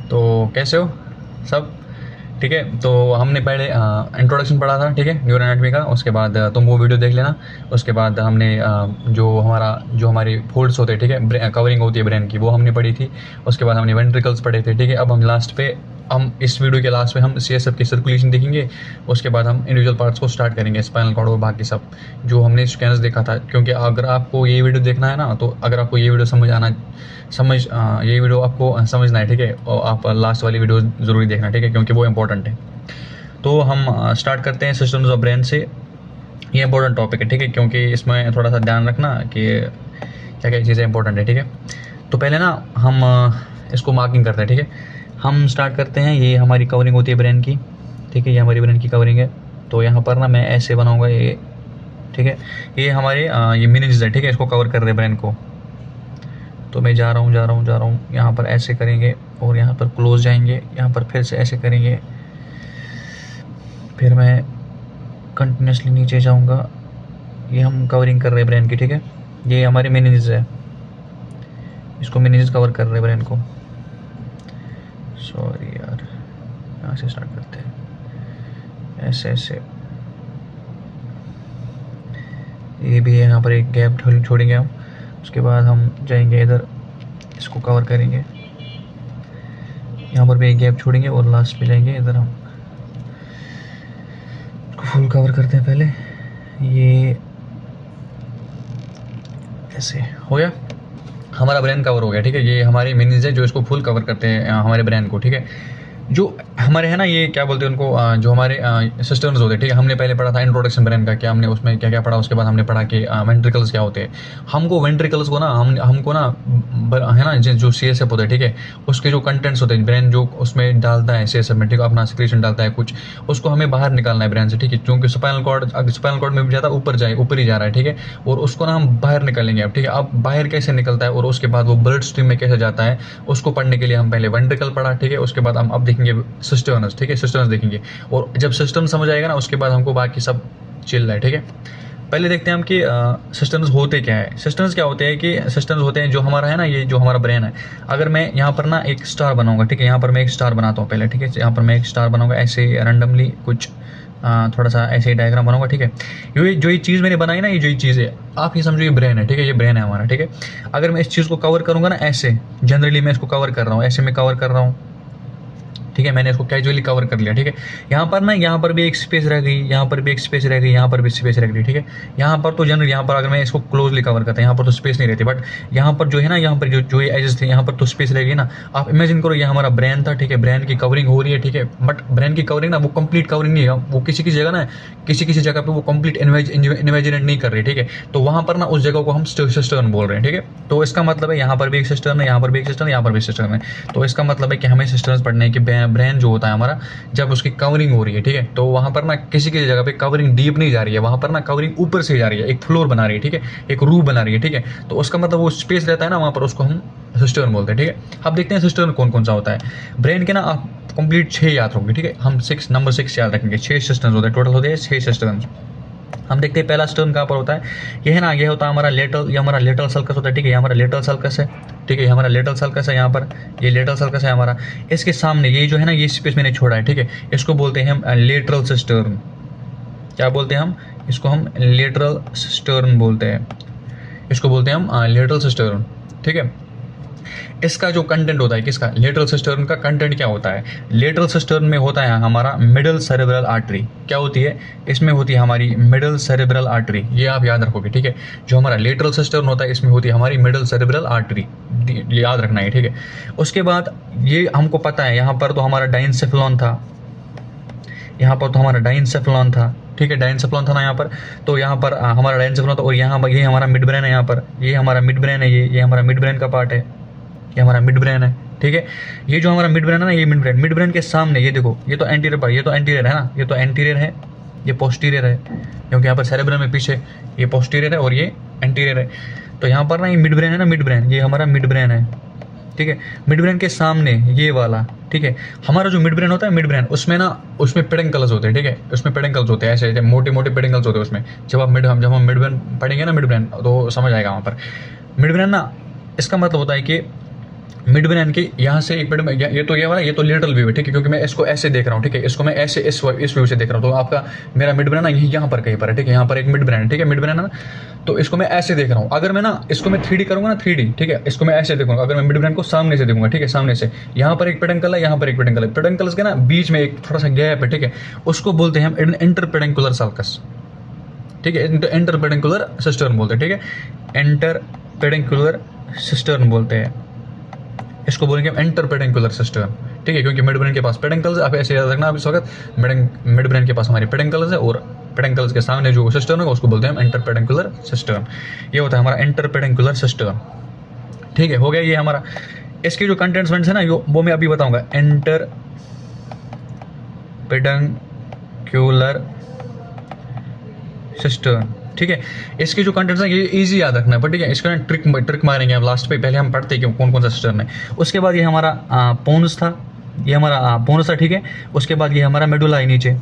तो कैसे हो सब? ठीक है, तो हमने पहले इंट्रोडक्शन पढ़ा था, ठीक है, न्यूरल एनाटॉमी का। उसके बाद तुम वो वीडियो देख लेना। उसके बाद हमने जो हमारे फोल्ड्स होते हैं, ठीक है, कवरिंग होती है ब्रेन की, वो हमने पढ़ी थी। उसके बाद हमने वेंट्रिकल्स पढ़े थे, ठीक है। अब हम इस वीडियो के लास्ट में हम सीएसएफ की सर्कुलेशन देखेंगे। उसके बाद हम इंडिविजुअल पार्ट्स को स्टार्ट करेंगे, स्पाइनल कॉर्ड और बाकी सब जो हमने स्कैनर्स देखा था। क्योंकि अगर आपको ये वीडियो देखना है ना, तो अगर आपको ये वीडियो ये वीडियो आपको समझना है, ठीक है, और आप लास्ट वाली वीडियो ज़रूरी देखना, ठीक है, क्योंकि वो इंपॉर्टेंट है। तो हम स्टार्ट करते हैं सिस्टम्स ऑफ ब्रेन से। ये इंपॉर्टेंट टॉपिक है, ठीक है, क्योंकि इसमें थोड़ा सा ध्यान रखना कि क्या क्या चीज़ें इंपॉर्टेंट है, ठीक है। तो पहले ना हम इसको मार्किंग करते हैं, ठीक है। हम स्टार्ट करते हैं, ये हमारी कवरिंग होती है ब्रेन की, ठीक है, ये हमारी ब्रेन की कवरिंग है। तो यहाँ पर ना मैं ऐसे बनाऊँगा ये, ठीक है। ये हमारे ये मेनिंजेस है, ठीक है, इसको कवर कर रहे हैं ब्रेन को। तो मैं जा रहा हूँ, यहाँ पर ऐसे करेंगे और यहाँ पर क्लोज जाएंगे, यहाँ पर फिर से ऐसे करेंगे, फिर मैं कंटिन्यूसली नीचे जाऊँगा। ये हम कवरिंग कर रहे हैं ब्रेन की, ठीक है। ये हमारे मेनिंजेस है, इसको मेनिंजेस कवर कर रहे हैं ब्रेन को। सॉरी यार, यहाँ से स्टार्ट करते हैं, ऐसे ऐसे। ये भी यहाँ पर एक गैप छोड़ेंगे हम। उसके बाद हम जाएंगे इधर, इसको कवर करेंगे, यहाँ पर भी एक गैप छोड़ेंगे और लास्ट पे जाएंगे इधर, हम इसको फुल कवर करते हैं पहले। ये ऐसे हो गया, हमारा ब्रेन कवर हो गया, ठीक है। ये हमारे मेनिंजेस है जो इसको फुल कवर करते हैं हमारे ब्रेन को, ठीक है। जो हमारे है ना, ये क्या बोलते हैं उनको, जो हमारे सिस्टम्स होते हैं, ठीक है। हमने पहले पढ़ा था इंट्रोडक्शन ब्रेन का, क्या हमने उसमें क्या क्या पढ़ा। उसके बाद हमने पढ़ा कि वेंट्रिकल्स क्या होते हैं। हमको वेंट्रिकल्स को ना हमको ना है ना, जो सीएसएफ होता है, ठीक है, उसके जो कंटेंट्स होते हैं, ब्रेन जो उसमें डालता है सीएसएफ में, ठीक है, अपना सिक्रेशन डालता है कुछ, उसको हमें बाहर निकालना है ब्रेन से, ठीक है। क्योंकि स्पाइनल कॉर्ड में भी ज़्यादा ऊपर ही जा रहा है, ठीक है, और उसको ना हम बाहर निकालेंगे अब, ठीक है। अब बाहर कैसे निकलता है और उसके बाद वो ब्लड स्ट्रीम में कैसे जाता है, उसको पढ़ने के लिए हम पहले वेंट्रिकल पढ़ा, ठीक है। उसके बाद हम अब देखेंगे सिस्टर्नस, ठीक है, सिस्टर्नस देखेंगे। और जब सिस्टम समझ आएगा ना, उसके बाद हमको बाकी सब चिल है, ठीक है। पहले देखते हैं हम कि सिस्टम्स होते क्या है। सिस्टम्स क्या होते हैं कि सिस्टम्स होते हैं जो हमारा है ना, ये जो हमारा ब्रेन है। अगर मैं यहाँ पर ना एक स्टार बनाऊंगा, ठीक है, यहाँ पर मैं एक स्टार बनाता हूँ पहले, ठीक है। यहाँ पर मैं एक स्टार बनाऊंगा ऐसे रैंडमली कुछ, थोड़ा सा ऐसे ही डायग्राम बनाऊंगा, ठीक है। ये चीज़ मैंने बनाई ना, ये जो चीज़ है, आप ये समझो ये ब्रेन है, ठीक है, ये ब्रेन है हमारा, ठीक है। अगर मैं इस चीज़ को कवर करूँगा ना ऐसे, जनरली मैं इसको कवर कर रहा हूँ, ऐसे मैं कवर कर रहा हूँ, ठीक है। मैंने इसको कैजुअली कवर कर लिया, ठीक है। यहाँ पर ना, यहाँ पर भी एक स्पेस रह गई, यहाँ पर भी एक स्पेस रह गई, यहाँ पर भी स्पेस रह गई, ठीक है। यहाँ पर तो जनरल, यहाँ पर अगर मैं इसको क्लोजली कवर करता हूँ, यहाँ पर तो स्पेस नहीं रहती, बट यहाँ पर जो है ना, यहाँ पर जो ये एजेस थे, यहाँ पर तो स्पेस रहेगी ना। आप इमेजिन करो, ये हमारा ब्रेन था, ठीक है, ब्रेन की कवरिंग हो रही है, ठीक है। बट ब्रेन की कवरिंग ना, वो कंप्लीट कवरिंग नहीं है, वो किसी जगह ना, किसी जगह पे वो कंप्लीट इमेजिनेट नहीं कर रही, ठीक है। तो वहाँ पर ना उस जगह को हम सिस्टर्न बोल रहे हैं, ठीक है। तो इसका मतलब है यहाँ पर भी एक सिस्टर्न है, यहाँ पर भी एक सिस्टर्न, यहाँ पर भी सिस्टर्न है। तो इसका मतलब है कि हमें सिस्टर्न पढ़ने की ब्रेन जो होता है हमारा, जब उसकी कवरिंग हो रही है, ठीक है, तो वहां पर ना किसी जगह पे कवरिंग डीप नहीं जा रही है, वहां पर ना कवरिंग ऊपर से जा रही है, एक फ्लोर बना रही है, ठीक है, एक रूफ बना रही है, ठीक है। तो उसका मतलब वो स्पेस रहता है ना वहां पर, उसको हम सिस्टर्न बोलते हैं, ठीक है। अब देखते हैं सिस्टर्न कौन कौन सा होता है ब्रेन के ना। आप कंप्लीट 6 याद रखोगे, ठीक है। हम नंबर 6 याद रखेंगे। 6 सिस्टर्न होते हैं, टोटल होते हैं 6 सिस्टर्न। हम देखते हैं पहला स्टर्न कहाँ पर होता है। ये है ना, ये होता है हमारा लेटरल, ये हमारा लेटरल सल्कस होता है, ठीक है। ये हमारा लेटरल सल्कस है, ठीक है, ये हमारा लेटरल सल्कस है, यहाँ पर ये लेटरल सल्कस है हमारा। इसके सामने ये जो है ना, ये स्पेस मैंने छोड़ा है, ठीक है, इसको बोलते हैं हम लेटरल सिस्टर्न। क्या बोलते हैं हम इसको? हम लेटरल सिस्टर्न बोलते हैं, इसको बोलते हैं हम लेटरल सिस्टर्न, ठीक है। इसका जो कंटेंट होता है, किसका? लेटरल सिस्टर्न का कंटेंट क्या होता है? लेटरल सिस्टर्न में होता है हमारा मिडल सेरेब्रल आर्टरी। क्या होती है इसमें? होती है हमारी मिडल सेरेब्रल आर्टरी। ये आप याद रखोगे, ठीक है। जो हमारा लेटरल सिस्टर्न होता है, इसमें होती है हमारी मिडल सेरेब्रल आर्टरी, याद रखना है, ठीक है। उसके बाद ये हमको पता है, यहाँ पर तो हमारा डाइनसेफेलॉन था, यहाँ पर तो हमारा डाइनसेफेलॉन था, ठीक है, डाइनसेफेलॉन था ना यहाँ पर। तो यहाँ पर हमारा डाइनसेफेलॉन था, और यहाँ ये हमारा मिड ब्रेन है, यहाँ पर ये हमारा मिड ब्रेन है, ये हमारा मिड ब्रेन का पार्ट है, ये हमारा मिड ब्रेन है, ठीक है। ये जो हमारा मिड ब्रेन है ना, ये मिड ब्रेन के सामने ये देखो, ये तो एंटीरियर पार्ट, ये तो एंटीरियर है ना, ये तो एंटीरियर है, ये पोस्टीरियर है, क्योंकि यहाँ पर सेरेब्रम में पीछे ये पोस्टीरियर है और ये एंटीरियर है। तो यहाँ पर ना ये मिड ब्रेन है ना, मिड ब्रेन, ये हमारा मिड ब्रेन है, ठीक है। मिड ब्रेन के सामने ये वाला, ठीक है, हमारा जो मिड ब्रेन होता है, मिड ब्रेन, उसमें ना, उसमें पेडेंकल्स होते हैं, ठीक है, उसमें पेडेंकल्स होते हैं, ऐसे मोटे मोटे पेडेंकल्स होते हैं उसमें। जब हम मिड ब्रेन पढ़ेंगे ना, मिड ब्रेन, तो समझ आएगा वहाँ पर। मिड ब्रेन ना, इसका मतलब होता है कि मिड ब्रेन के यहाँ से एक मिनट में ये तो ये वाला ये तो लेटरल व्यू है, ठीक है, क्योंकि मैं इसको ऐसे देख रहा हूँ, ठीक है, इसको मैं ऐसे इस व्यू से देख रहा हूँ। तो आपका मेरा मिड ब्रेन ना यहाँ पर कहीं पर है, ठीक है, यहाँ पर एक मिड ब्रेन है, ठीक है, मिड ब्रेन है ना, तो इसको मैं ऐसे देख रहा हूँ। अगर मैं ना इसको मैं 3D करूँगा ना, 3D, ठीक है, इसको मैं ऐसे देखूंगा। अगर मैं मिड ब्रेन को सामने से देखूंगा, ठीक है, सामने से, यहाँ पर एक पेडंकल है, यहाँ पर एक पेडंकल है, पेडंकल्स के ना बीच में एक थोड़ा सा गैप है, ठीक है, उसको बोलते हैं हम इंटरपेडेंकुलर सल्कस, ठीक है, इंटरपेडेंकुलर सिस्टर्न बोलते हैं, ठीक है, इंटरपेडेंकुलर सिस्टर्न बोलते हैं इसको, बोलेंगे हम इंटरपेडेंकुलर सिस्टर्न, ठीक है, क्योंकि मिड ब्रेन के पास पेडेंकल्स, आप ऐसे याद रखना आप इस वक्त, मिड ब्रेन के पास हमारे पेडेंकल्स है और पेडेंकल्स के सामने जो सिस्टर्न होगा उसको बोलते हैं हम इंटरपेडेंकुलर सिस्टर्न। ये होता है हमारा इंटरपेडेंकुलर सिस्टर्न, ठीक है, हो गया ये हमारा। इसके जो कंटेंट्स है ना वो मैं अभी बताऊंगा। इंटरपेडेंकुलर सिस्टर्न, ठीक है, इसके जो कंटेंट्स हैं ये इजी याद रखना है, पर ठीक है, इसका ट्रिक मारेंगे हम लास्ट पे, पहले हम पढ़ते हैं कि कौन कौन सा सिस्टर्न है। उसके बाद ये हमारा पोन्स था, ये हमारा पोन्स था, ठीक है। उसके बाद ये हमारा मेडुला है नीचे,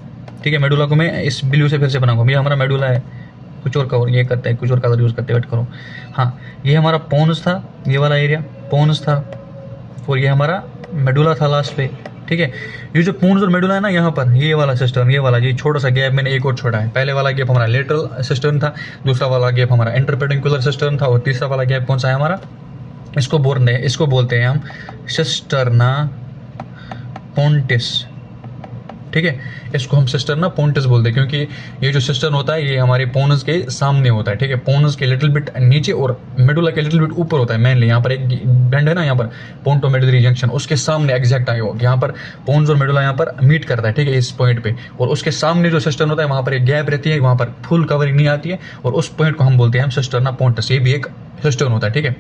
ठीक है, मेडुला को मैं इस ब्लू से फिर से बनाऊंगा, ये हमारा मेडुला है, कुछ और कवर ये करते हैं, कुछ और कलर यूज़ करते वेट करो। हाँ, ये हमारा पोन्स था, ये वाला एरिया पोन्स था, और ये हमारा मेडुला था लास्ट पे, ठीक है। ये जो पोन्स और मेडुला है ना, यहाँ पर ये वाला सिस्टर्न, ये वाला ये छोटा सा गैप मैंने एक और छोड़ा है। पहले वाला गैप हमारा लेटरल सिस्टर्न था, दूसरा वाला गैप हमारा इंटरपेडेंकुलर सिस्टर्न था, और तीसरा वाला गैप कौन सा है हमारा, इसको बोलते हैं हम सिस्टर्ना पोंटिस, ठीक है, इसको हम सिस्टर्ना पोंटिस बोलते हैं, क्योंकि ये जो सिस्टर्न होता है ये हमारे पोनस के सामने होता है, ठीक है, पोनस के लिटिल बिट नीचे और मेडुला के लिटिल बिट ऊपर होता है। मेनली यहाँ पर एक बेंड है ना, यहाँ पर पोंटो मेडुलरी जंक्शन, उसके सामने एग्जैक्ट आए हो, यहाँ पर पोन्स और मेडुला यहाँ पर मीट करता है, ठीक है, इस पॉइंट पे, और उसके सामने जो सिस्टर्न होता है वहाँ पर एक गैप रहती है, वहाँ पर फुल कवरिंग नहीं आती है, और उस पॉइंट को हम बोलते हैं हम सिस्टर्ना पोंटिस। ये भी एक सिस्टर्न होता है, ठीक है,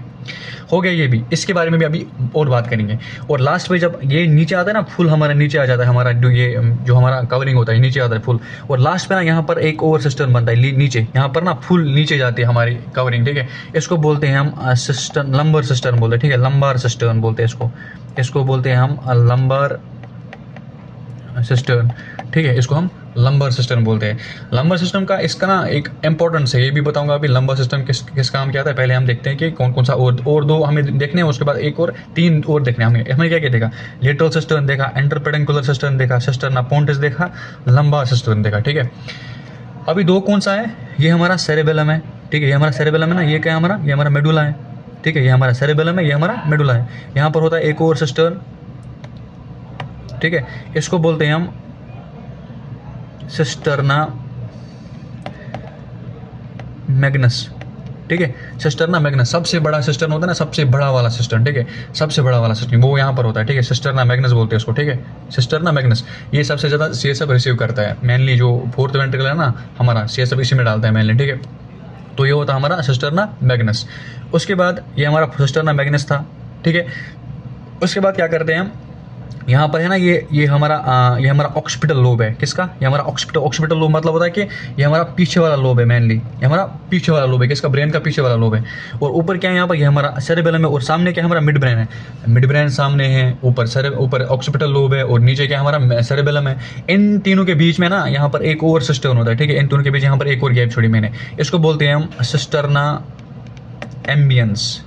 हो गया ये भी। इसके बारे में भी अभी और बात करेंगे। और लास्ट में जब ये नीचे आता है ना, फुल हमारा नीचे आ जाता है, हमारा जो हमारा कवरिंग होता है नीचे आता है फुल, और लास्ट में ना यहाँ पर एक और सिस्टर्न बनता है नीचे, यहाँ पर ना फुल नीचे जाती है हमारी कवरिंग, ठीक है, इसको बोलते हैं हम सिस्टर्न, लंबर सिस्टर्न बोलते हैं, ठीक है, लंबार सिस्टर्न बोलते हैं इसको बोलते हैं हम लंबार सिस्टर्न, ठीक है, इसको हम लंबर सिस्टम बोलते हैं। लंबर सिस्टम का इसका ना एक इंपॉर्टेंस है, ये भी बताऊंगा अभी लंबर सिस्टम किस काम क्या आता है। पहले हम देखते हैं कि कौन कौन सा और दो हमें देखने हैं, उसके बाद एक और तीन और देखने हैं। हमने क्या क्या देखा, लेटरल सिस्टम देखा, इंटरपेडेंकुलर सिस्टम देखा, सिस्टर्ना पोंटिस देखा, लंबार सिस्टम देखा, ठीक है। अभी दो कौन सा है, ये हमारा सेरेबेलम है, ठीक है, ये हमारा सेरेबेलम है ना, ये क्या है हमारा, ये हमारा मेडुला है, ठीक है, ये हमारा सेरेबेलम है, ये हमारा मेडुला है। यहाँ पर होता है एक और सिस्टर्न, ठीक है, इसको बोलते हैं हम सिस्टर्ना मैग्नस, ठीक है, सिस्टर्ना मैग्नस सबसे बड़ा सिस्टर्न होता है ना, सबसे बड़ा वाला सिस्टर्न, ठीक है, सबसे बड़ा वाला सिस्टर्न वो यहाँ पर होता है, ठीक है, सिस्टर्ना मैग्नस बोलते हैं उसको, ठीक है, सिस्टर्ना मैग्नस। ये सबसे ज़्यादा सीएसएफ रिसीव करता है, मेनली जो फोर्थ वेंट्रिकल है ना हमारा, सीएसएफ इसी में डालता है मेनली, ठीक है, तो ये होता है हमारा सिस्टर्ना मैग्नस। उसके बाद ये हमारा सिस्टर्ना मैग्नस था, ठीक है। उसके बाद क्या करते हैं हम, यहाँ पर है ना ये हमारा ऑक्सीपिटल लोब है, किसका, ये हमारा ऑक्सीपिटल लोब मतलब होता है कि ये हमारा पीछे वाला लोब है, मेनली ये हमारा पीछे वाला लोब है, किसका, ब्रेन का पीछे वाला लोब है। और ऊपर क्या है यहाँ पर, ये हमारा सेरेबेलम है, और सामने क्या हमारा मिड ब्रेन है, मिड ब्रेन सामने है, ऊपर ऑक्सीपिटल लोब है, और नीचे क्या हमारा सेरेबेलम है। इन तीनों के बीच में ना यहाँ पर एक और सिस्टर्न होता है, ठीक है, इन तीनों के बीच यहाँ पर एक और गैप छोड़ी मैंने, इसको बोलते हैं हम सिस्टर्ना एम्बियंस,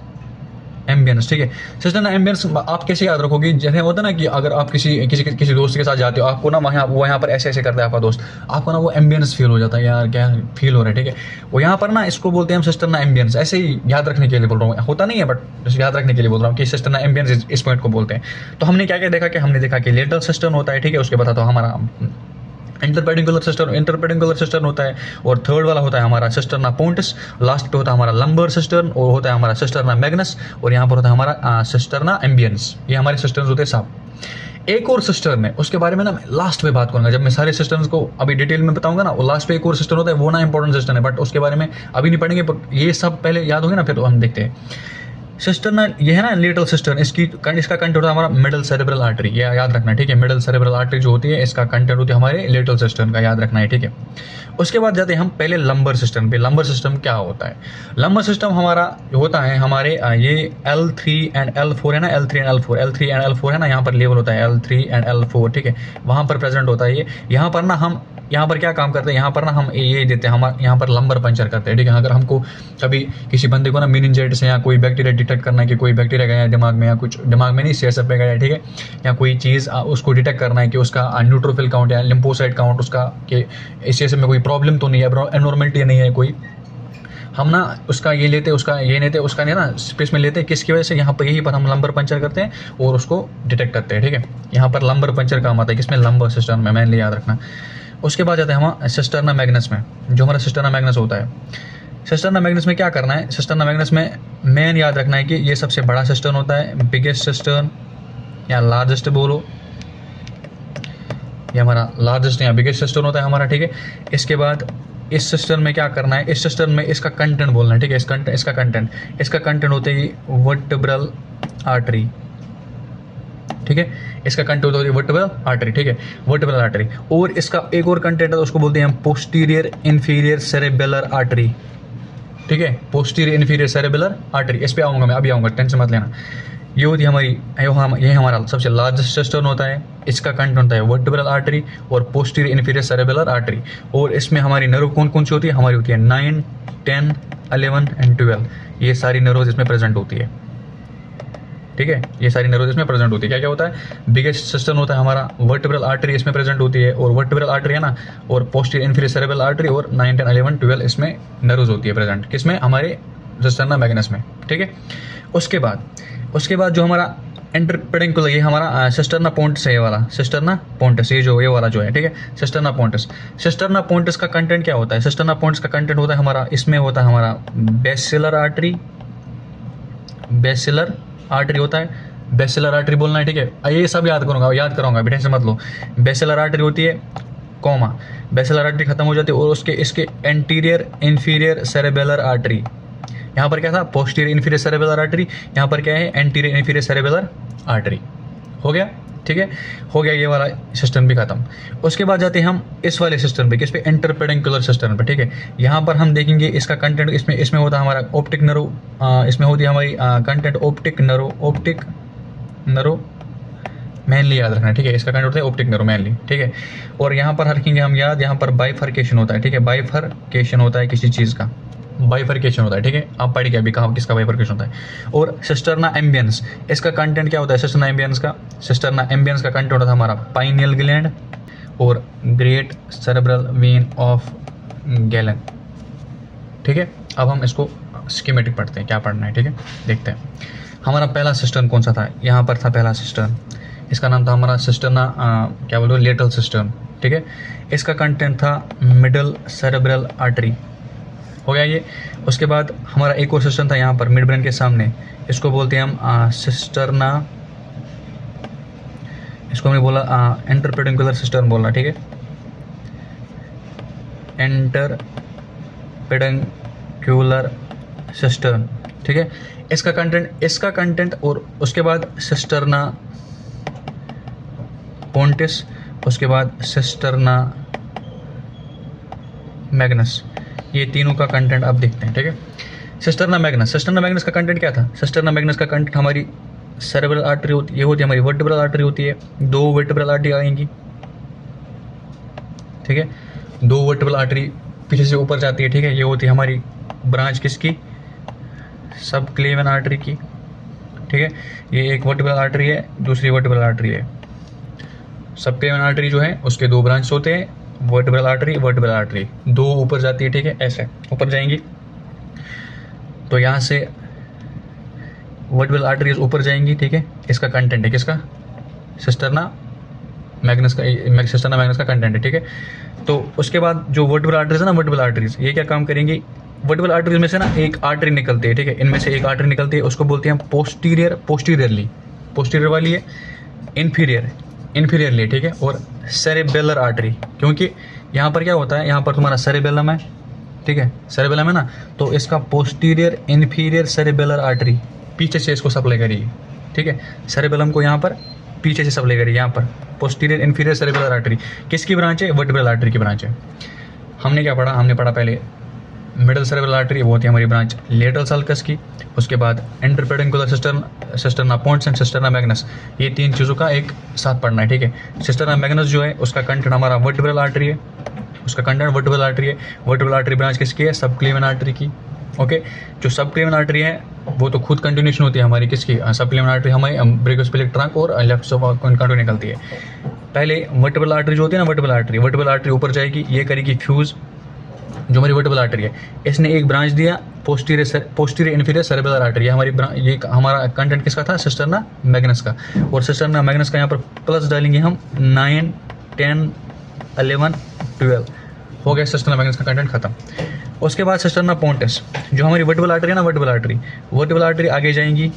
ठीक है। सिस्टर्ना एम्बियंस आप कैसे याद रखोगे, जैसे होता है ना कि अगर आप किसी दोस्त के साथ जाते हो, आपको ना वो यहाँ पर ऐसे करता है आपका दोस्त, आपको ना वो एम्बियंस फील हो जाता है, यार क्या फील हो रहा है, ठीक है, वो यहाँ पर ना इसको बोलते हैं हम सिस्टर्ना एम्बियंस। ऐसे ही याद रखने के लिए बोल रहा हूँ, होता नहीं है बट याद रखने के लिए बोल रहा हूँ कि सिस्टर्ना एम्बियंस इस पॉइंट को बोलते हैं। तो हमने क्या क्या देखा कि हमने देखा कि लेटरल सिस्टर्न होता है, ठीक है, उसके बाद तो हमारा इंटरपेडिकुलर सिस्टर्न होता है, और थर्ड वाला होता है हमारा सिस्टर्ना पोंटिस, लास्ट पे होता है हमारा लंबर सिस्टर्न, और होता है हमारा सिस्टर्ना मैग्नस, और यहाँ पर होता है हमारा सिस्टर्ना एम्बियंस। ये हमारे सिस्टर्न होते हैं साहब। एक और सिस्टर्न है, उसके बारे में ना मैं लास्ट में बात करूंगा, जब मैं सारे सिस्टर्स को अभी डिटेल में बताऊंगा ना, वो लास्ट पे एक और सिस्टर्न होता है, वो ना इंपॉर्टेंट सिस्टर्न है, बट उसके बारे में अभी नहीं पढ़ेंगे, बट ये सब पहले याद होंगे ना, फिर हम देखते हैं। सिस्टर्न ये है ना लेटरल सिस्टर्न, इसका कंटेंट होता है हमारा मिडल सेरेब्रल आर्टरी, ये याद रखना है, ठीक है, मिडल सेरेब्रल आर्टरी जो होती है इसका कंटेंट होती है हमारे लेटरल सिस्टर्न का, याद रखना है, ठीक है। उसके बाद जाते हैं हम पहले लंबर सिस्टम पे। लंबर सिस्टम क्या होता है, लंबर सिस्टम हमारा होता है हमारे ये L3 एंड L4 है ना, L3 एंड L4 है ना, यहाँ पर लेवल होता है L3 एंड L4, ठीक है, वहाँ पर प्रेजेंट होता है ये। यहाँ पर ना हम यहाँ पर क्या काम करते हैं, यहाँ पर ना हम ये देते हैं, हम यहाँ पर लंबर पंचर करते हैं, ठीक है। अगर हमको कभी किसी बंदे को ना मेनिंजाइटिस या कोई बैक्टीरिया डिटेक्ट करना है कि कोई बैक्टीरिया गया है दिमाग में, या कुछ दिमाग में नहीं CSF पे गया है, ठीक है, या कोई चीज़ उसको डिटेक्ट करना है कि उसका न्यूट्रोफिल काउंट या लिम्फोसाइट काउंट उसका कि CSF में कोई प्रॉब्लम तो नहीं है, एनॉर्मलिटी नहीं है कोई, हम ना उसका ये लेते, उसका ये लेते, उसका नहीं ना स्पेस में लेते, किसकी वजह से, यहाँ पर यही पर हम लंबर पंचर करते हैं और उसको डिटेक्ट करते हैं, ठीक है। यहाँ पर लंबर पंचर काम आता है, किसमें, लंबर सिस्टर्न में, मेनली याद रखना। उसके बाद जाते हैं हम सिस्टर्ना मैग्नस में, जो हमारा सिस्टर्ना मैग्नस होता है। सिस्टर्ना मैग्नस में क्या करना है, सिस्टर्ना मैग्नस में मेन याद रखना है कि ये सबसे बड़ा सिस्टर्न होता है, बिगेस्ट सिस्टर्न या लार्जेस्ट बोलो, ये हमारा लार्जेस्ट या बिगेस्ट सिस्टर्न होता है हमारा, ठीक है। इसके बाद इस सिस्टम में क्या करना है, इस सिस्टम में इसका कंटेंट बोलना है, ठीक है। इसका कंटेंट होता है वर्टेब्रल आर्टरी, ठीक है। इसका कंटेंट होता है वर्टेब्रल आर्टरी, ठीक है, वर्टेब्रल आर्टरी। और इसका एक और कंटेंट है, उसको बोलते हैं हम पोस्टीरियर इन्फीरियर सेरेबेलर आर्टरी, ठीक है, पोस्टीरियर इन्फीरियर सेरेबेलर आर्टरी। इस पे आऊँगा मैं, अभी आऊँगा, टेंशन मत लेना। ये होती है हमारी, ये हमारा सबसे लार्जेस्ट सिस्टर्न होता है। इसका कंटेंट होता है वर्टेब्रल आर्टरी और पोस्टीरियर इन्फीरियर सेरेबेलर आर्टरी। और इसमें हमारी नर्व कौन कौन सी होती है, हमारी होती है 9, 10, 11 एंड 12, ये सारी नर्व्स इसमें प्रेजेंट होती है, ठीक है। ये सारी नर्व्स इसमें प्रेजेंट होती है। क्या क्या होता है, बिगेस्ट सिस्टर्न होता है हमारा, वर्टेब्रल आर्टरी इसमें प्रेजेंट होती है, और वर्टेब्रल आर्टरी है ना, और पोस्टीरियर इन्फीरियर सेरेबेलर आर्टरी, और 9, 10, 11, 12 इसमें नर्व्स होती है प्रेजेंट, किसमें, हमारे सिस्टर्ना मैग्नस में, ठीक है। उसके बाद जो हमारा इंटरपेडिकुलर, ये हमारा सिस्टर्ना पोंटिस है, ये वाला सिस्टर्ना पोंटिस, ये वाला जो है, ठीक है, सिस्टर्ना पोंटिस। सिस्टर्ना पोंटिस का कंटेंट क्या होता है, सिस्टर्ना पोंटिस का कंटेंट होता है हमारा, इसमें होता है हमारा बेसिलर आर्टरी होता है, बेसिलर आर्टरी बोलना है, ठीक है। ये सब याद करूँगा, बेटे से मत लो। बेसिलर आर्टरी होती है, कॉमा, बेसिलर आर्टरी खत्म हो जाती है, और इसके एंटीरियर इन्फीरियर सेरेबेलर आर्टरी, यहाँ पर क्या था, पोस्टीरियर इन्फीरियर सेरेबेलर आर्टरी, यहाँ पर क्या है, एंटीरियर इन्फीरियर सेरेबेलर आर्टरी, हो गया, ठीक है, हो गया, ये वाला सिस्टम भी खत्म। उसके बाद जाते हैं हम इस वाले सिस्टम पे, किस पे, इंटरपेडिकुलर सिस्टम पे, ठीक है। यहाँ पर हम देखेंगे इसका कंटेंट, इसमें होता है हमारा ऑप्टिक नर्व, इसमें होती है हमारी कंटेंट ऑप्टिक नर्व मेनली याद रखना है, ठीक है। इसका कंटेंट होता है ऑप्टिक नर्व मेनली, ठीक है। और यहाँ पर रखेंगे हम याद, यहाँ पर बाइफर्केशन होता है, ठीक है, बाइफर्केशन होता है किसी चीज़ का, बाइफर्केशन होता है, ठीक है। आप पढ़ के अभी कहाँ किसका बाइफर्केशन होता है। और सिस्टर्ना एम्बियंस, इसका कंटेंट क्या होता है, सिस्टर्ना एम्बियंस का कंटेंट होता है हमारा पाइनियल ग्लैंड और great cerebral when of gallon, ठीक है। अब हम इसको स्कीमेटिक पढ़ते हैं, क्या पढ़ना है, ठीक है, देखते हैं। हमारा पहला सिस्टर्न कौन सा था, यहाँ पर था पहला सिस्टर्न, इसका नाम था हमारा सिस्टर्ना क्या बोलो, लेटल सिस्टर्न, ठीक है। इसका कंटेंट था मिडल सेरेब्रल आर्टरी, हो गया ये। उसके बाद हमारा एक और सिस्टम था यहाँ पर मिड ब्रेन के सामने, इसको बोलते हैं हम सिस्टर्ना, इसको हमने बोला इंटरपेडिकुलर सिस्टर्न बोलना, ठीक है, इंटरपेडिकुलर सिस्टर्न, ठीक है। इसका कंटेंट और उसके बाद सिस्टर्ना पोंटिस, उसके बाद सिस्टर्ना मैग्नस, ये तीनों का कंटेंट आप देखते हैं, ठीक है। सिस्टर्ना मैग्नस का कंटेंट क्या था, सिस्टर्ना मैग्नस का कंटेंट हमारी सेरेब्रल आर्टरी होती है, ये होती है हमारी वर्टेब्रल आर्टरी होती है, 2 वर्टेब्रल आर्टरी आएंगी, ठीक है, 2 वर्टेब्रल आर्टरी पीछे से ऊपर जाती है, ठीक है। ये होती है हमारी ब्रांच किसकी, सब क्लेवन आर्टरी की, ठीक है। ये एक वर्टेब्रल आर्टरी है, दूसरी वर्टेब्रल आर्टरी है। सब क्लेवन आर्टरी जो है उसके 2 ब्रांच होते हैं, वर्टेब्रल आर्टरी 2 ऊपर जाती है, ठीक है, ऐसे ऊपर जाएंगी। तो यहाँ से वर्टेब्रल आर्टरीज ऊपर जाएंगी, ठीक है। इसका कंटेंट है किसका, सिस्टर्ना मैग्नस का कंटेंट है, ठीक है। तो उसके बाद जो वर्टेब्रल आर्टरीज है ना, वर्टेब्रल आर्टरीज ये क्या काम करेंगी, वर्टेब्रल आर्टरीज में से ना एक आर्टरी निकलती है, ठीक है, इनमें से एक आर्टरी निकलती है, उसको बोलते हैं पोस्टीरियर वाली है, इन्फीरियरली, ठीक है। और सेरेबेलर आर्टरी, क्योंकि यहाँ पर क्या होता है, यहाँ पर तुम्हारा सेरेबेलम है, ठीक है, सेरेबेलम है ना, तो इसका पोस्टीरियर इन्फीरियर सेरेबेलर आर्टरी पीछे से इसको सप्लाई करिए, ठीक है। सेरेबेलम को यहाँ पर पीछे से सप्लाई करिए, यहाँ पर पोस्टीरियर इन्फीरियर सेरेबेलर आर्टरी किसकी ब्रांच है, वर्टेब्रल आर्टरी की ब्रांच है। हमने क्या पढ़ा, हमने पढ़ा पहले मिडल सेरेब्रल आर्टरी, वो होती है हमारी ब्रांच लेटरल सल्कस की। उसके बाद इंटरपेडिकुलर सिस्टर्ना पोंटिस एंड सिस्टर्ना मैग्नस, ये 3 चीज़ों का एक साथ पढ़ना है, ठीक है। सिस्टर्ना मैग्नस जो है उसका कंटेंट हमारा वर्टेब्रल आर्टरी है, उसका कंटेंट वर्टिब्रल आर्टरी है। वर्टिब्रल आर्टरी ब्रांच किसकी है? सब क्लेवियन आर्टरी की। ओके, जो सब क्लेवियन आर्टरी है वो तो खुद कंटिन्यूशन होती है हमारी किसकी? सब क्लेवियन आर्टरी हमारी ब्रेकियोस्पेलिक ट्रंक और लेफ्ट से कंटिन्यू निकलती है। पहले वर्टिब्रल आर्टरी जो होती है ना, वर्टिब्रल आर्टरी ऊपर जाएगी, ये करेगी फ्यूज़, जो हमारी वर्टिब्रल आर्टरी है। इसने एक ब्रांच दिया पोस्टीरियर इन्फीरियर सेरेब्रल आर्टरी, ये हमारा कंटेंट किसका था? सिस्टर्ना मैग्नस का। और सिस्टर्ना मैग्नस का यहाँ पर प्लस डालेंगे हम 9, 10, 11, 12 हो गया सिस्टर्ना मैग्नस का कंटेंट खत्म। उसके बाद सिस्टर्ना पोंटिस, जो हमारी वर्टिब्रल आर्टरी है ना, वर्टिब्रल आर्टरी आगे जाएंगी,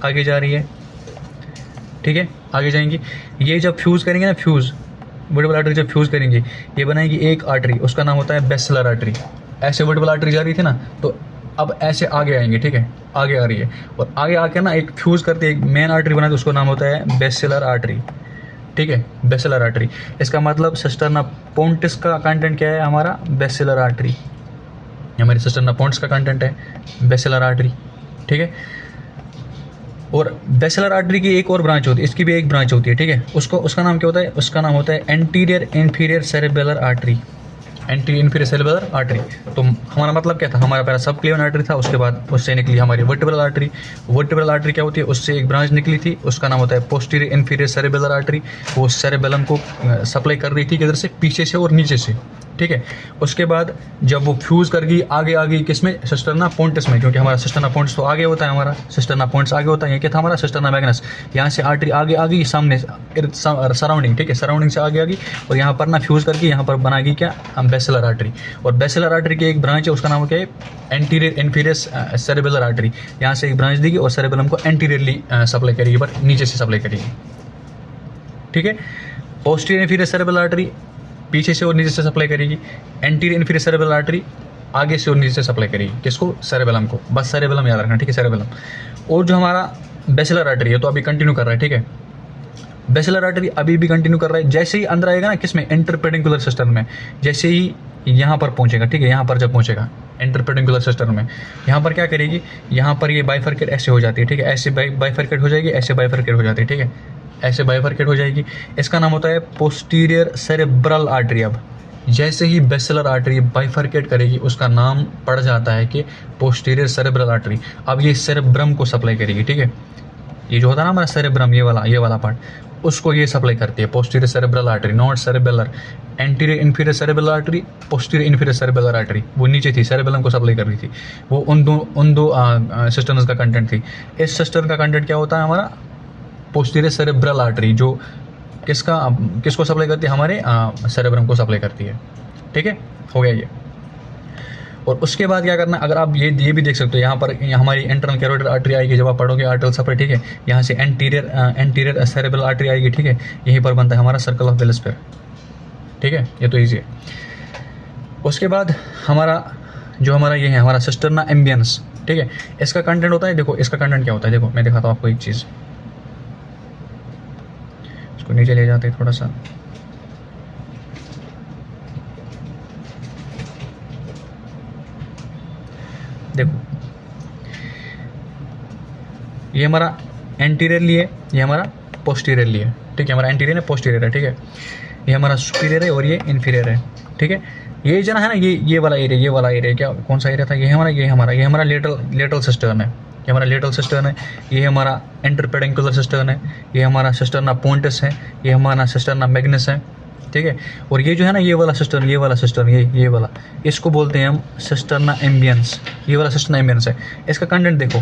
आगे जा रही है, ठीक है, आगे जाएंगी। ये जब फ्यूज़ करेंगे ना, वर्टिब्रल आर्टरी जब फ्यूज़ करेंगे ये बनाएगी एक आर्टरी, उसका नाम होता है बेसिलर आर्टरी। ऐसे वर्टिब्रल आर्टरी जा रही थी ना, तो अब ऐसे आगे आएंगे, ठीक है, आगे आ रही है, और आगे आके ना एक फ्यूज़ करती है, एक मेन आर्टरी बनाती है, उसका नाम होता है बेसिलर आर्टरी, ठीक है, बेसिलर आर्टरी। इसका मतलब सिस्टर्ना पोंटिस का कंटेंट क्या है? हमारा बेसिलर आर्टरी। हमारी सिस्टर्ना पोंटिस का कंटेंट है बेसिलर आर्टरी, ठीक है। और बेसिलर आर्टरी की एक और ब्रांच होती है, इसकी भी एक ब्रांच होती है, ठीक है। उसका नाम क्या होता है? उसका नाम होता है anterior inferior cerebral artery, anterior inferior cerebral artery. तो हमारा मतलब क्या था? हमारा पहला सब क्लेवियन आर्टरी था, उसके बाद उससे निकली हमारी वर्टिब्रल आर्टरी। वर्टिब्रल आर्टरी क्या होती है? उससे एक ब्रांच निकली थी, उसका नाम होता है पोस्टीरियर इन्फीरियर सेरेब्रल आर्टरी। वो सेरेबेलम को सप्लाई कर रही थी किधर से? पीछे से और नीचे से, ठीक है। उसके बाद जब वो फ्यूज़ कर गई आगे आ गई किस में? सिस्टर्ना पोंटिस में, क्योंकि हमारा सिस्टर्ना पोंटिस तो आगे होता है, हमारा सिस्टर्ना पोंटिस आगे होता है। ये क्या था हमारा? Cisterna Magnus. यहाँ से आर्टरी आगे आ गई, सामने सराउंडिंग, ठीक है, सराउंडिंग से आगे आ गई, और यहाँ पर ना फ्यूज़ करके यहाँ पर बना गई क्या? Basilar artery. और बेसिलर आर्टरी की एक ब्रांच है, उसका नाम क्या है? Anterior inferior cerebral artery. यहाँ से एक ब्रांच देगी और सेरेबेलम को एंटीरियरली सप्लाई करेगी, बट नीचे से सप्लाई करेगी, ठीक है। पोस्टीरियर इन्फीरियर सेरेब्रल आर्टरी पीछे से और नीचे से सप्लाई करेगी, एंटीरियर इन्फीरियर सेरेब्रल आर्टरी आगे से और नीचे से सप्लाई करेगी, किसको? सेरेबेलम को। बस सेरेबेलम याद रखना, ठीक है, सेरेबेलम। और जो हमारा बेसिलर आर्टरी है तो अभी कंटिन्यू कर रहा है, ठीक है, बेसिलर आर्टरी अभी भी कंटिन्यू कर रहा है। जैसे ही अंदर आएगा ना किसमें? इंटरपेडिकुलर सिस्टम में, जैसे ही यहाँ पर पहुँचेगा, ठीक है, यहाँ पर जब पहुँचेगा इंटरपेडिकुलर सिस्टम में, यहाँ पर क्या करेगी? यहाँ पर ये बाइफरकेट ऐसे हो जाती है, ठीक है, ऐसे बाइफरकेट हो जाएगी, ऐसे बाइफरकेट हो जाती है, ठीक है, ऐसे बाइफरकेट हो जाएगी। इसका नाम होता है पोस्टीरियर सेरेब्रल आर्टरी। अब जैसे ही बेसिलर आर्टरी बाइफरकेट करेगी उसका नाम पड़ जाता है कि पोस्टीरियर सेरेब्रल आर्टरी। अब ये सेरेब्रम को सप्लाई करेगी, ठीक है, ये जो होता है ना हमारा सेरेब्रम, ये वाला पार्ट, उसको ये सप्लाई करती है posterior cerebral artery, not cerebellar. Anterior inferior cerebral artery, posterior inferior cerebral artery वो नीचे थी, सेरेबेलम को सप्लाई कर रही थी। वो उन दो सिस्टर्स का कंटेंट थी। इस सिस्टर का कंटेंट क्या होता है? हमारा पोस्टीरियर सेरेब्रल आर्टरी, जो किसको सप्लाई करती है? हमारे सेरेब्रम को सप्लाई करती है, ठीक है, हो गया ये। और उसके बाद क्या करना? अगर आप ये भी देख सकते हो, यहाँ पर हमारी इंटरनल कैरोटिड आर्टरी आएगी, जब आप पढ़ोगे आर्टरल सप्लाई, ठीक है, यहाँ से एंटीरियर सेरेब्रल आर्टरी आएगी, ठीक है, यहीं पर बनता है हमारा सर्कल ऑफ विल्सपर, ठीक है, ये तो ईजी है। उसके बाद हमारा ये है हमारा सिस्टर्ना एम्बियंस, ठीक है, इसका कंटेंट होता है, देखो इसका कंटेंट क्या होता है, देखो मैं दिखाता हूँ आपको एक चीज़, इसको नीचे ले जाते हैं थोड़ा सा, देखो ये हमारा एंटीरियरली है, ये हमारा पोस्टीरियरली है, ठीक है, हमारा एंटीरियर है, पोस्टीरियर है, ठीक है, ये हमारा सुपीरियर है और ये इन्फीरियर है, ठीक है। ये जना है ना, ये वाला एरिया क्या, कौन सा एरिया था? ये हमारा लेटरल सिस्टर्न है, ये हमारा लेटरल सिस्टर्न है, ये हमारा इंटरपेडिकुलर सिस्टर्न है, ये हमारा सिस्टर्ना पोंटिस है, ये हमारा सिस्टर्ना मैग्नस है, ठीक है। और ये जो है ना, ये वाला सिस्टर्न, ये वाला, इसको बोलते हैं हम सिस्टर्ना एम्बियंस, ये वाला सिस्टर्ना एम्बियंस है। इसका कंटेंट देखो,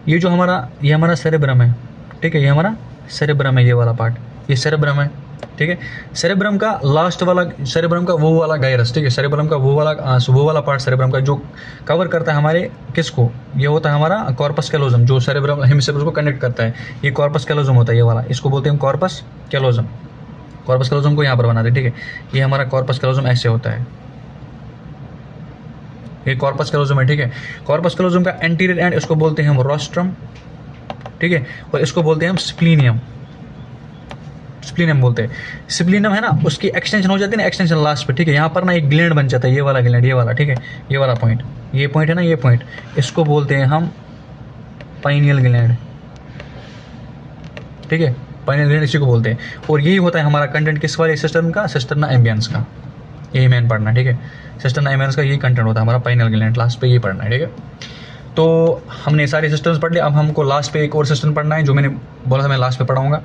ये हमारा सेरेब्रम है, ठीक है, ये हमारा सेरेब्रम है, ये वाला पार्ट, ये सेरेब्रम है, ठीक है। सेरेब्रम का लास्ट वाला, सेरेब्रम का वो वाला गायरस, ठीक है, सेरेब्रम का वो वाला पार्ट सेरेब्रम का जो कवर करता है हमारे किसको? ये होता है हमारा कॉर्पस कैलोजम, जो सेरेब्रम हेमिस्फीयर को कनेक्ट करता है, ये कॉर्पस कैलोजम होता है, ये वाला, इसको बोलते हैं कॉर्पस कैलोजम। कॉर्पस कैलोजम को यहाँ पर बनाते हैं, ठीक है, ये हमारा कॉर्पस कैलोजम ऐसे होता है, ये कॉर्पस कैलोजम है, ठीक है। कॉर्पस कैलोजम का एंटीरियर एंड इसको बोलते हैं हम रोस्ट्रम, ठीक है, और इसको बोलते हैं हम स्प्लीनियम बोलते हैं। स्प्लीनियम है ना, उसकी एक्सटेंशन हो जाती है ना, एक्सटेंशन लास्ट पे, ठीक है, यहाँ पर ना एक ग्लैंड बन जाता है, ये वाला ग्लैंड, ये वाला, ठीक है, ये वाला पॉइंट है ना, ये पॉइंट, इसको बोलते हैं हम पाइनियल ग्लैंड, ठीक है, पाइनियल ग्लैंड इसी को बोलते हैं। और यही होता है हमारा कंटेंट किस वाले सिस्टम का? सिस्टर्ना एम्बियंस का, यही मेन पढ़ना है, ठीक है। सिस्टम आइमेंस का यही कंटेंट होता है हमारा पाइनियल ग्लैंड, लास्ट पे ये पढ़ना है, ठीक है। तो हमने सारे सिस्टम्स पढ़ लिए, अब हमको लास्ट पे एक और सिस्टम पढ़ना है जो मैंने बोला था मैं लास्ट पे पढ़ाऊँगा।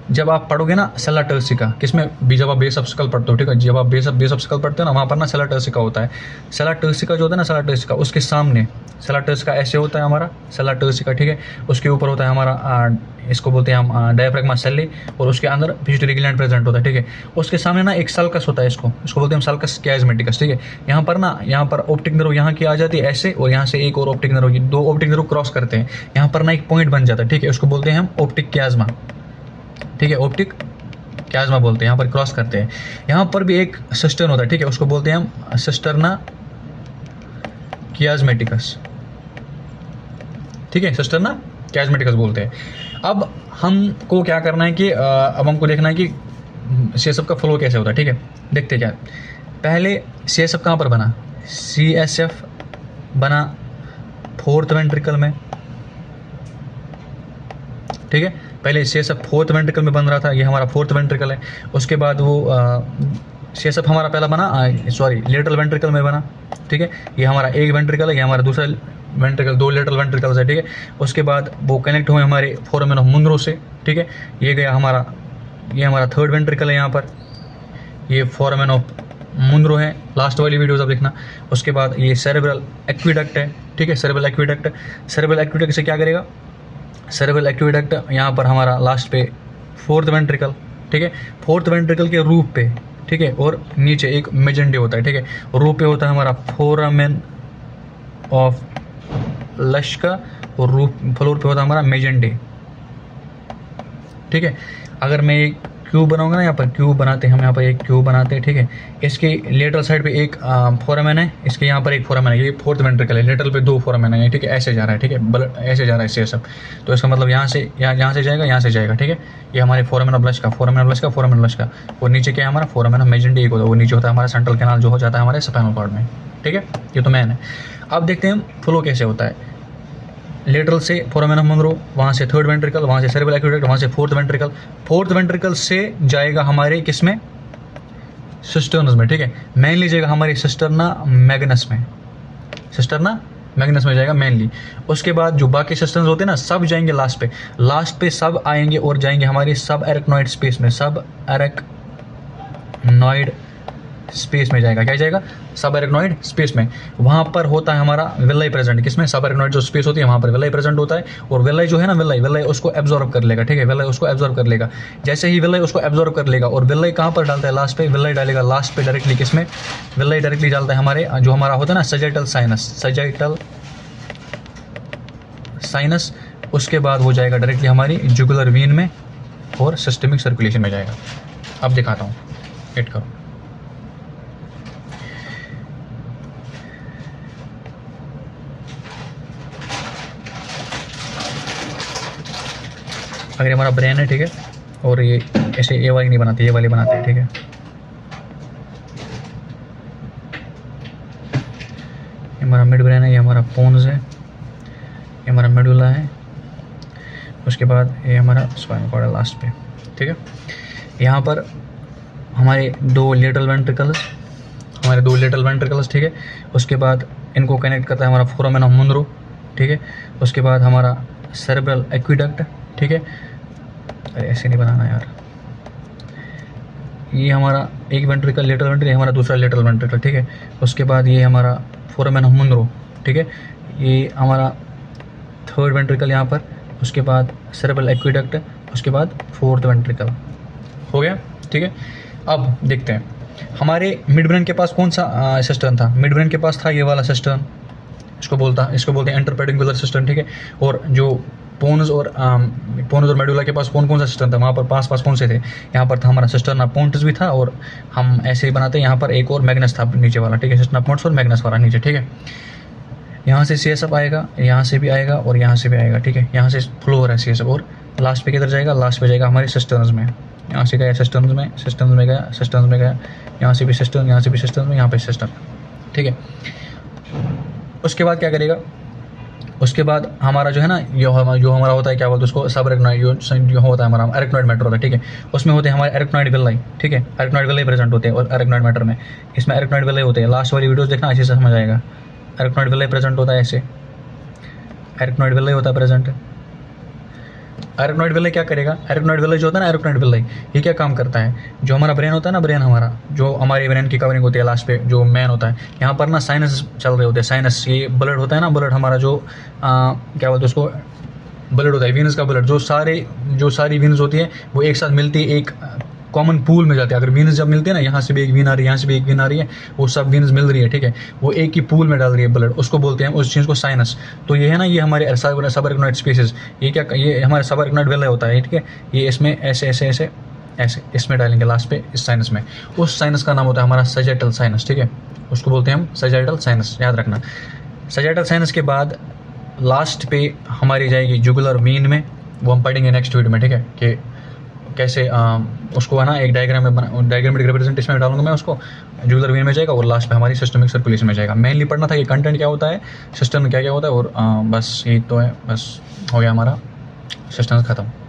जब आप पढ़ोगे ना सेला टर्सिका, किसमें भी, जब आप बेस ऑब्स्टिकल पढ़ते हो, ठीक है, जब आप बेस ऑब्स्टिकल पढ़ते हो ना, वहाँ पर ना सेला टर्सिका होता है। सेला टर्सिका जो होता है ना, सेला टर्सिका उसके सामने, सेला टर्सिका ऐसे होता है हमारा सेला टर्सिका, ठीक है। उसके ऊपर होता है हमारा इसको बोलते हैं हम डायफ्रैगमा सेल्ली, और उसके अंदर पिट्यूटरी ग्लैंड प्रेजेंट होता है, ठीक है। उसके सामने ना एक सल्कस होता है, इसको बोलते हैं हम सल्कस कैज़मेटिकस, ठीक है। यहाँ पर ना, यहाँ पर ऑप्टिक नर्व यहाँ की आ जाती है ऐसे, और यहाँ से एक और ऑप्टिक नर्व, दो ऑप्टिक नर्व क्रॉस करते हैं, यहाँ पर ना एक पॉइंट बन जाता है, ठीक है। उसको बोलते हैं हम ऑप्टिक क्याज़मा, ठीक है, ऑप्टिक क्याज़मा बोलते हैं, यहाँ पर क्रॉस करते हैं। यहाँ पर भी एक सिस्टर्न होता है, ठीक है, उसको बोलते हैं हम सिस्टर्ना कियाज़मेटिकस, ठीक है, सिस्टर्ना कियाज़मेटिकस बोलते हैं। अब हमको क्या करना है कि अब हमको देखना है कि CSF का फ्लो कैसे होता है, ठीक है। देखते क्या, पहले CSF कहाँ पर बना, CSF बना फोर्थ वेंट्रिकल में, ठीक है। पहले CSF फोर्थ वेंट्रिकल में बन रहा था, ये हमारा फोर्थ वेंट्रिकल है। उसके बाद वो CSF हमारा पहला बना लेटरल वेंट्रिकल में बना, ठीक है। ये हमारा एक वेंट्रिकल है, ये हमारा दूसरा वेंट्रिकल, दो लेटरल वेंट्रिकल्स है, ठीक है। उसके बाद वो कनेक्ट हुए हमारे फोरामेन ऑफ मुंद्रो से, ठीक है। ये गया हमारा, ये हमारा थर्ड वेंट्रिकल है, यहाँ पर ये फोरामेन ऑफ मुंद्रो है, लास्ट वाली वीडियोस आप देखना। उसके बाद ये सेरेब्रल एक्विडक्ट है, ठीक है, सेरेब्रल एक्विडक्ट से क्या करेगा, सेरेब्रल एक्विडक्ट यहाँ पर हमारा लास्ट पे फोर्थ वेंट्रिकल, ठीक है, फोर्थ वेंट्रिकल के रूफ पे, ठीक है, और नीचे एक मेजेंडे होता है, ठीक है, रूफ पे होता है हमारा फोरामेन ऑफ लश्का, और रूफ फ्लोर पे होता है हमारा मेजेंडे, ठीक है। अगर मैं एक क्यूब बनाऊंगा ना, यहाँ पर क्यूब बनाते हैं हम, यहाँ पर एक क्यूब बनाते हैं, ठीक है। इसके लेटरल साइड पे एक फोरामेन है, इसके यहाँ पर एक फोरामेन है, ये फोर्थ वेंट्रिकल है, लेटरल पे दो फोरामेन है, ठीक है, ऐसे जा रहा है, ठीक है, ब्लड ऐसे जा रहा है CSF। तो इसका मतलब यहाँ से जाएगा, यहाँ से जाएगा, ठीक है। ये हमारे फोरामेन ऑफ लश्का, और नीचे क्या है हमारा फोरामेन ऑफ मेजेंडे, एक होता है, वो नीचे होता है हमारा सेंट्रल कैनाल जो हो जाता है हमारे स्पाइनल कॉर्ड में, ठीक है। ये तो मैन है। अब देखते हैं फ्लो कैसे होता है। लेटरल से फोरामेन ऑफ मुंद्रो, वहाँ से थर्ड वेंट्रिकल, वहाँ से सेरेब्रल एक्विडक्ट, वहाँ से फोर्थ वेंट्रिकल से जाएगा हमारे किस में, सिस्टर्नस में, ठीक है। मेनली जाएगा हमारी सिस्टर्ना मैग्नस में जाएगा मेनली। उसके बाद जो बाकी सिस्टर्नस होते हैं ना, सब जाएंगे लास्ट पे सब आएंगे और जाएंगे हमारे सब एरेक्नॉइड स्पेस में, सब एरेक्नॉइड स्पेस में जाएगा, क्या जाएगा, सब एरेक्नॉइड स्पेस में। वहाँ पर होता है हमारा विलाई प्रेजेंट, किसमें, सब एरेक्नॉइड जो स्पेस होती है वहाँ पर विलाई प्रेजेंट होता है। और विलाई जो है ना, विलाई उसको एब्जॉर्ब कर लेगा, ठीक है, विलाई उसको एब्जॉर्ब कर लेगा। जैसे ही विलाई उसको एब्जॉर्ब कर लेगा, और विलाई कहाँ पर डालता है, लास्ट पे विलाई डालेगा, लास्ट पे डायरेक्टली किसमें, विलाई डायरेक्टली डालता है हमारे जो हमारा होता है ना सजाइटल साइनस। उसके बाद वो जाएगा डायरेक्टली हमारी जुगुलर वेन में और सिस्टमिक सर्कुलेशन में जाएगा। अब दिखाता हूँ, वेट करो। अगर हमारा ब्रेन है, ठीक है, और ये ऐसे ये वाली नहीं बनाते, ये वाली बनाते हैं, ठीक है। ये हमारा मिड ब्रेन है, ये हमारा पोन्स है, ये हमारा मेडुला है। उसके बाद ये हमारा स्पाइनल कॉर्ड है लास्ट पे, ठीक है। यहाँ पर हमारे दो लेटरल वेंट्रिकल्स, ठीक है। उसके बाद इनको कनेक्ट करता है हमारा फोरामेन ऑफ मुंद्रो, ठीक है। उसके बाद हमारा सेरेब्रल एक्विडक्ट, ठीक है। अरे ऐसे नहीं बनाना यार, ये हमारा एक वेंट्रिकल लेटरल वेंट्रिकल, हमारा दूसरा लेटरल वेंट्रिकल, ठीक है। उसके बाद ये हमारा फोरामेन ऑफ मुंद्रो, ठीक है, ये हमारा थर्ड वेंट्रिकल यहाँ पर। उसके बाद सेरेब्रल एक्विडक्ट, उसके बाद फोर्थ वेंट्रिकल, हो गया, ठीक है। अब देखते हैं हमारे मिड ब्रेन के पास कौन सा सिस्टम था। मिड ब्रेन के पास था ये वाला सिस्टम, इसको बोलते हैं इंटरपेडिकुलर सिस्टम, ठीक है। और जो पोन्स और मेडुला के पास कौन सा सिस्टम था, वहाँ पर पास कौन से थे, यहाँ पर था हमारा सिस्टर्ना पोंटस भी था, और हम ऐसे ही बनाते हैं, यहाँ पर एक और मैग्नस था नीचे वाला, ठीक है, सिस्टर्ना पोंटस और मैग्नस वाला नीचे, ठीक है। यहाँ से CSF आएगा, यहाँ से भी आएगा और यहाँ से भी आएगा, ठीक है। यहाँ से फ्लो हो रहा है CSF, और लास्ट पे किधर जाएगा, लास्ट पे जाएगा हमारे सिस्टर्न्स में। यहाँ से गया सिस्टर्न्स में गया, यहाँ से भी सिस्टर्न, यहाँ से भी सिस्टर्न में, यहाँ पे सिस्टर्न, ठीक है। उसके बाद क्या करेगा, उसके बाद हमारा जो है ना जो हमारा होता है क्या बोलते हैं उसको सब एरेक्नॉइड जो होता है हमारा एरेक्नॉइड मैटर होता है, ठीक है। उसमें होते हैं हमारे एरेक्नॉइड विलाई, ठीक है। एरेक्नॉइड विलाई प्रेजेंट होते हैं और एरेक्नॉइड मैटर में इसमें एरेक्नॉइड विलाई होते हैं। लास्ट वाली वीडियोस देखना अच्छे से समझ आएगा। एरेक्नॉइड विलाई प्रेजेंट होता है ऐसे, एरेक्नॉइड विलाई होता है प्रेजेंट। एरेक्नॉइड विलाई क्या करेगा, एरेक्नॉइड विलाई जो होता है ना एरेक्नॉइड विलाई, ये क्या काम करता है, जो हमारा ब्रेन होता है ना, ब्रेन हमारा जो हमारी ब्रेन की कवरिंग होती है लास्ट पे जो मैन होता है, यहाँ पर ना साइनस चल रहे होते हैं। साइनस ये ब्लड होता है ना, ब्लड हमारा जो क्या बोलते हैं उसको, ब्लड होता है वीनस का ब्लड। जो सारी वीनस होती है वो एक साथ मिलती है, एक कॉमन पूल में जाते हैं। अगर वीनस जब मिलती है ना, यहाँ से भी एक वीन आ रही है, यहाँ से भी एक वीन आ रही है, वो सब वीनस मिल रही है, ठीक है। वो एक ही पूल में डाल रही है ब्लड, उसको बोलते हैं उस चीज़ को साइनस। तो ये है ना, ये हमारे सब एरेक्नॉइड स्पेसेस, ये हमारे सब एरेक्नॉइड विलाई होता है, ठीक है। ये इसमें ऐसे ऐसे ऐसे ऐसे इसमें डालेंगे लास्ट पे इस साइनस में। उस साइनस का नाम होता है हमारा सैजिटल साइनस, ठीक है। उसको बोलते हैं हम सैजिटल साइनस, याद रखना। सैजिटल साइनस के बाद लास्ट पे हमारी जाएगी जुगुलर वीन में, वो हम पढ़ेंगे नेक्स्ट वीडियो में, ठीक है। कि कैसे उसको है ना एक डायग्रामेटिक रिप्रेजेंटेशन में डालूंगा मैं उसको। जुगुलर वेन में जाएगा और लास्ट पे हमारी सिस्टमिक सर्कुलेशन में जाएगा। मेनली पढ़ना था कि कंटेंट क्या होता है, सिस्टम में क्या क्या होता है, और बस यही तो है, बस हो गया हमारा सिस्टम खत्म।